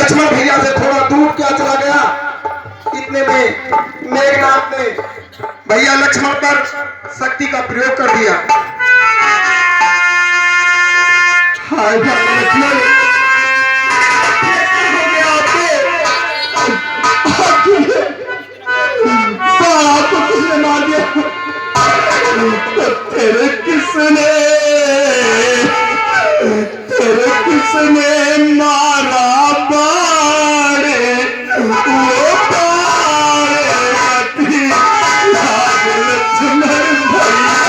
लक्ष्मण भैया से थोड़ा दूर क्या चला गया। इतने में मेघनाथ ने भैया लक्ष्मण पर शक्ति का प्रयोग कर दिया। हाय भाई लक्ष्मण, आपको किसने मार दिया? तेरे किसने मारा बाड़े, वो बाड़े मती लाग लक्ष्मण भैया।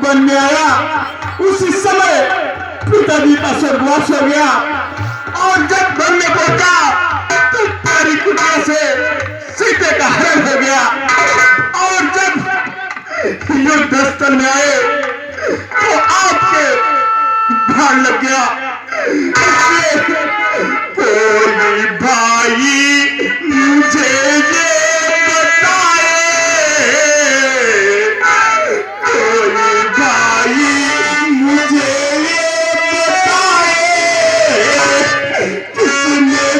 बनने आया उसी समय पिताजी का स्वर्गवास हो गया। और जब वन में पहुंचा तो तारी कुटिया से सीते का हरण हो गया। और जब युद्ध स्थल में आए तो आपके भान लग गया। कोई भाई मुझे ये मुझे ये बताए किसने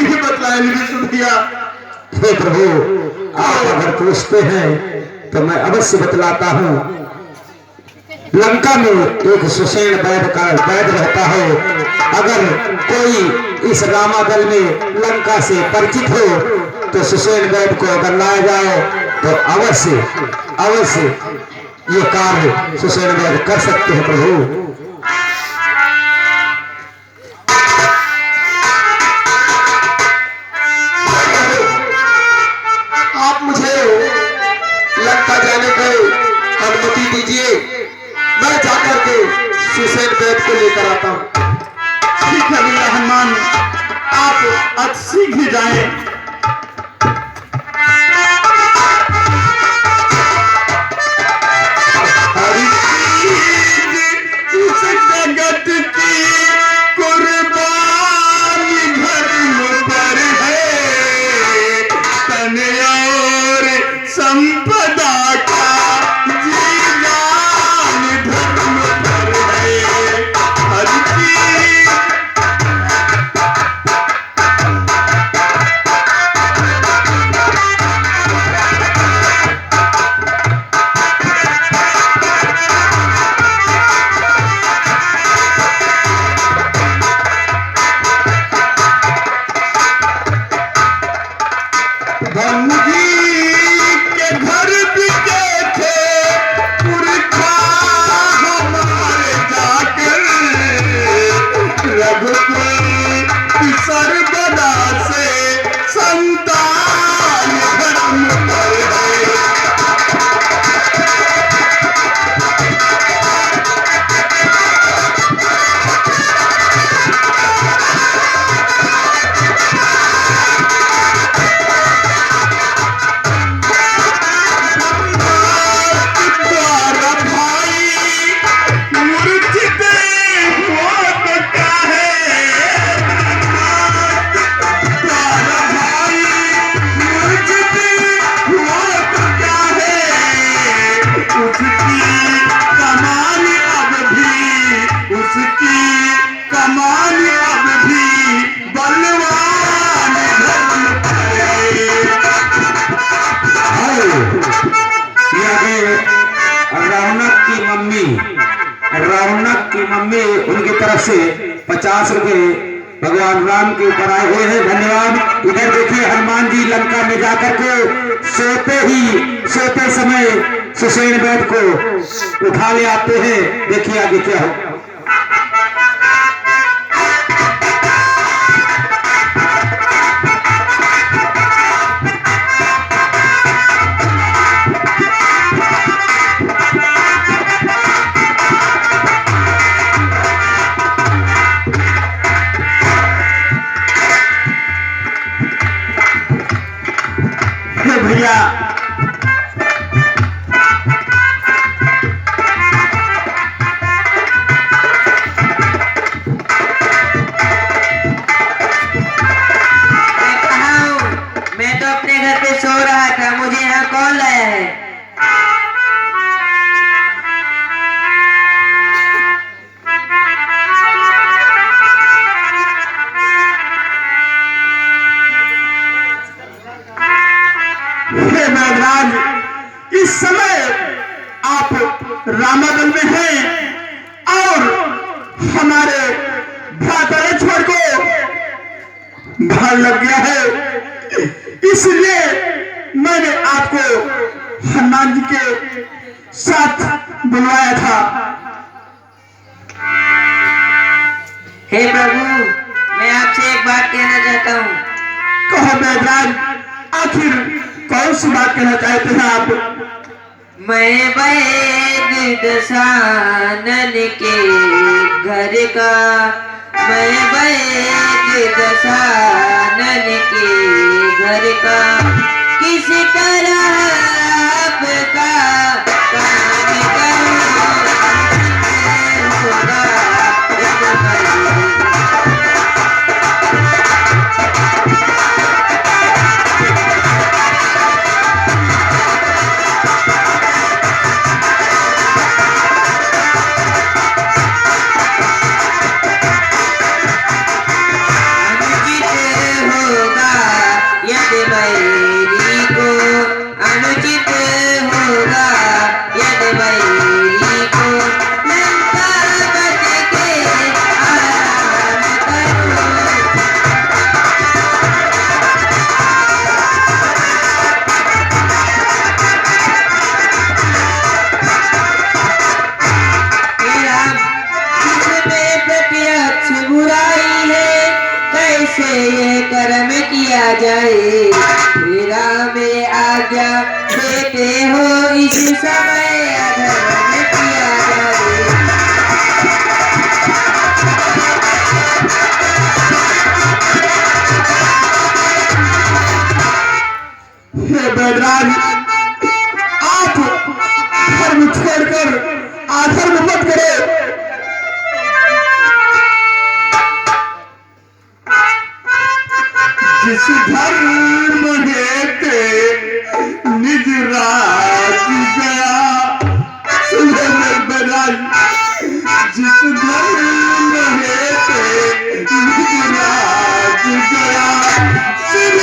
नहीं बतलाया भैया। हे प्रभु, आप अगर पूछते हैं तो मैं अवश्य बतलाता हूँ। लंका में एक सुषेण वैद्य का वैद्य रहता है। अगर कोई इस रामादल में लंका से परिचित हो तो सुषेण वैद्य को अगर लाया जाए तो अवश्य अवश्य ये कार्य सुषेण वैद्य कर सकते हैं प्रभु। आप मुझे लंका जाने की अनुमति दीजिए, मैं जाकर के सुषेण वैद्य को लेकर आता हूँ। ठीक है भैया हनुमान, आप आज शीघ्र जाएं। रौनक की मम्मी उनकी तरफ से 50 रुपए भगवान राम के ऊपर आए हुए हैं। धन्यवाद। इधर देखिए हनुमान जी लंका में जाकर के सोते समय सुषेण वैद्य को उठा ले आते हैं। देखिए आगे क्या हो। भैया मैं तो अपने घर पे सो रहा था, मुझे यहाँ कौन लाया है? इस समय आप रामादल में हैं और हमारे भ्राता लक्ष्मण को भार लग गया है, इसलिए मैंने आपको हनुमान जी के साथ बुलवाया था। हे प्रभु, मैं आपसे एक बात कहना चाहता हूँ। कहो बैदराज, आखिर कौन सी बात कहना चाहते हैं आप? मैं वैद दशानन के घर का, मैं वैद दशानन के घर का किस तरह आपका काम करूं खुदा हो यदि वैरी को अनुचित होगा, यदि वैरी को लंका बच के आराम करो। जिसमें प्रत्यक्ष बुराई है, कैसे ये कर्म किया जाए। तेरा में आज्ञा देते हो, इस समय अधर्म किया जाए। हे बैदराज, आप धर्म छोड़कर अधर्म मत करो। जिस धर्म हेते निज राज गया, सुनो मेरे बैदराज, जिस धर्म हेते निज राज गया, सिर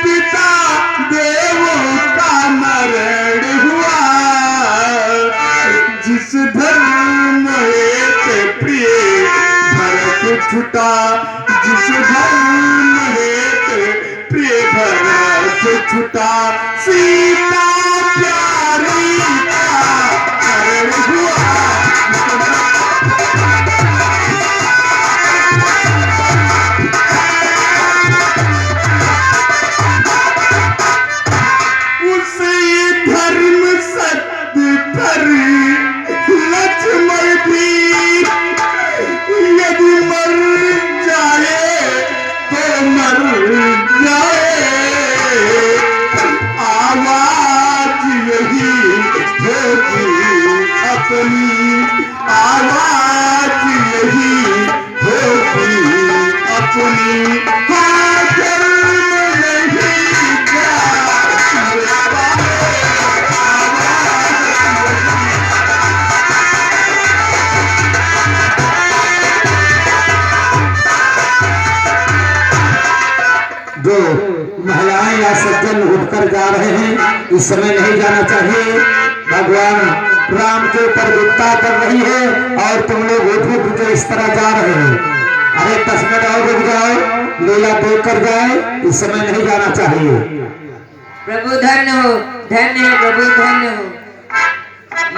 पिता देव का मरे हुआ। जिस धर्म हेते प्रिय भरत छुटा, जिस धर्म हेते प्रिय भरत छुटा, सीता प्यारी का हरण हुआ। उसी धर्म सत्य पर लक्ष्मण भी यदि मर जाए तो मर जाए। आवाज यही होगी अपनी, आवाज यही होगी अपनी। हाँ, धर्म नहीं जाए। जो महिलाएं या सज्जन उठकर जा रहे हैं, इस समय नहीं जाना चाहिए। भगवान राम के ऊपर गुप्ता कर रही है और तुम लोग उठ के इस तरह जा रहे हैं। अरे 10 मिनट और रुक जाओ, लीला देख कर जाए, इस समय नहीं जाना चाहिए। प्रभु धन्य हो, धन्य है प्रभु, धन्य हो।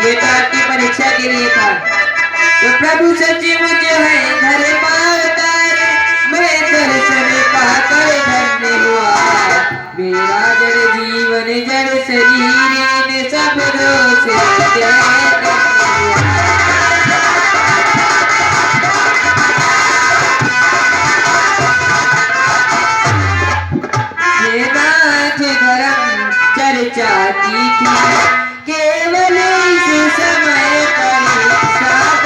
ये तो आपकी परीक्षा के लिए था। तो प्रभु सच्ची मुझे है धरे पावतार, मैं दर्शन पाकर धन्य हुआ। मेरा जड़ जीवन जड़ शरीर ने सब दोष त्याग दिया। ये नाथ धर्म चर्चा की थी, केवल इस समय पर साथ।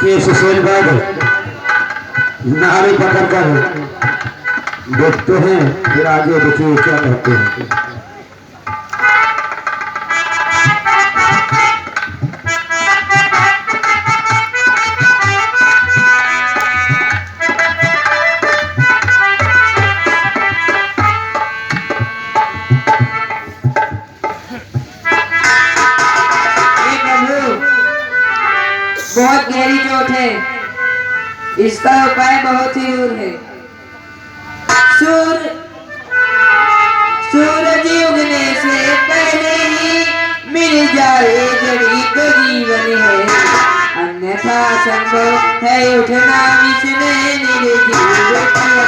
ये सुशील बैद नारे पकड़ कर देखते हैं, फिर आगे देखिए क्या कहते हैं। बहुत गहरी चोट है, इसका उपाय बहुत ही दूर है। सूरज उगने से पहले ही मिल जाए जड़ी तो जीवन है, अन्यथा संभव है उठना इसने निर्जीव किया।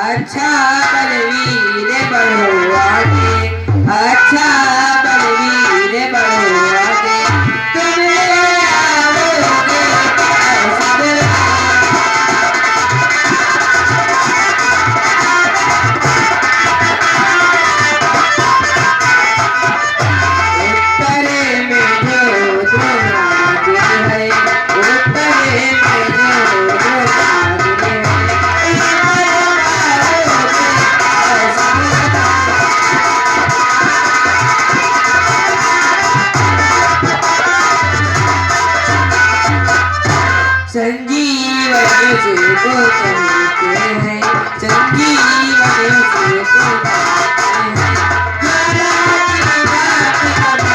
अच्छा बलवीर बढ़ो आगे, अच्छा बलवीर बढ़ो आगे, तुम्हें आओगे उत्तरे में जो राज है, उत्तरे में जो राज है। संजीवन से को कहते हैं, संजीवन से को कहते हैं, ज्वाला की रात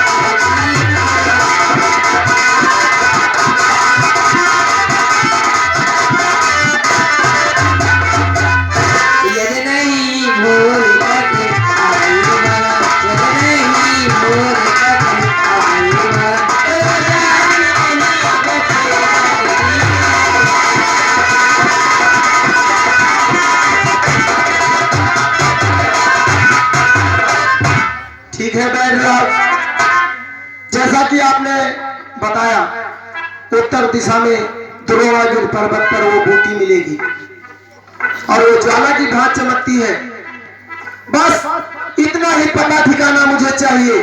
यद नहीं भूल करके आऊंगा, यद नहीं भूल करके आऊंगा, तो जाने नहीं बचेगा। ठीक है बैदराज, जैसा कि आपने बताया उत्तर दिशा में द्रोणागिरि पर्वत पर वो बूटी मिलेगी और वो ज्वाला की भांति चमकती है। बस इतना ही पता ठिकाना मुझे चाहिए,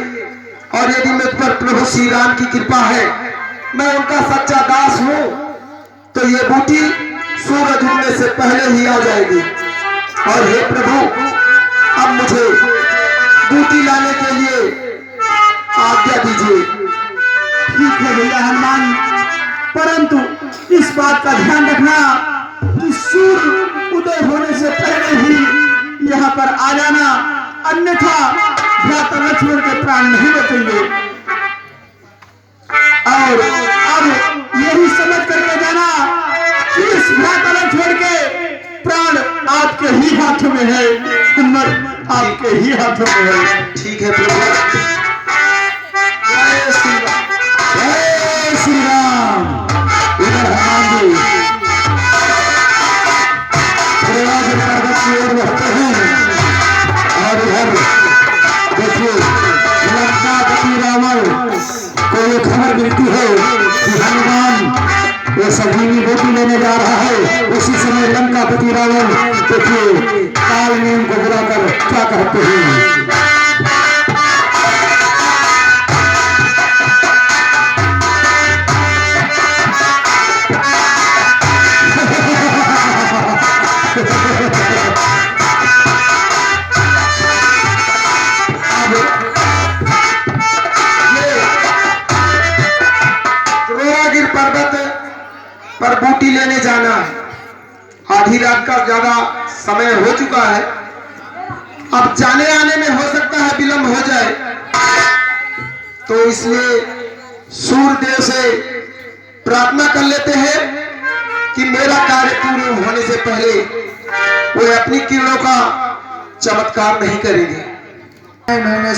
और यदि मुझ पर प्रभु श्री राम की कृपा है, मैं उनका सच्चा दास हूँ, तो ये बूटी सूरज उगने से पहले ही आ जाएगी। और हे प्रभु, अब मुझे बूटी लाने के लिए आज्ञा दीजिए। ठीक है भैया हनुमान, परंतु इस बात का ध्यान रखना कि सूर्य उदय होने से पहले ही यहाँ पर आ जाना, अन्यथा भ्राता लक्ष्मण के प्राण नहीं बचेंगे। और अब यही समझ करके जाना कि इस भ्राता लक्ष्मण के प्राण आपके ही हाथों में है, हिम्मत आपके ही हाथों में है। ठीक है प्रभु। जय श्री राम। जय श्री राम। इधर हनुमान जी द्रोणागिरि पर्वत की ओर बढ़ते हैं, और इधर देखिए लंकापति रावण को ये खबर मिलती है कि हनुमान वो संजीवनी बूटी लेने जा रहा है। उसी समय लंकापति रावण देखिए काल ने उनको बुलाकर क्या कहते हैं। द्रोणागिरि पर्वत पर बूटी लेने जाना है। आधी रात का ज्यादा समय हो चुका है, अब जाने आने में हो सकता है विलंब हो जाए, तो इसलिए सूर्यदेव से प्रार्थना कर लेते हैं कि मेरा कार्य पूर्ण होने से पहले वो अपनी किरणों का चमत्कार नहीं करेंगे। मैंने